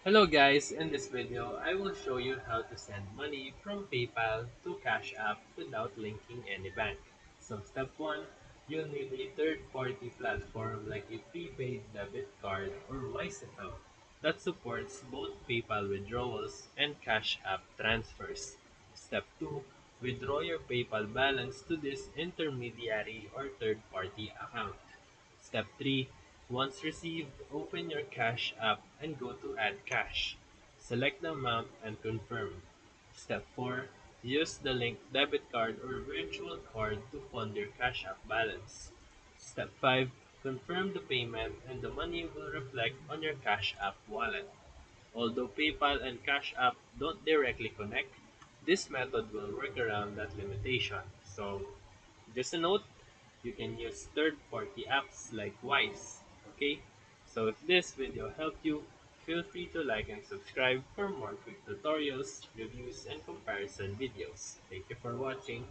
Hello guys, in this video I will show you how to send money from PayPal to Cash App without linking any bank. So step 1, you'll need a third-party platform like a prepaid debit card or Wise account that supports both PayPal withdrawals and Cash App transfers. Step 2, withdraw your PayPal balance to this intermediary or third-party account. Step 3. Once received, open your Cash app and go to Add Cash. Select the amount and confirm. Step 4. Use the linked debit card or virtual card to fund your Cash App balance. Step 5. Confirm the payment and the money will reflect on your Cash App wallet. Although PayPal and Cash App don't directly connect, this method will work around that limitation. So, just a note, you can use third-party apps like Wise. Okay? So if this video helped you, feel free to like and subscribe for more quick tutorials, reviews, and comparison videos. Thank you for watching.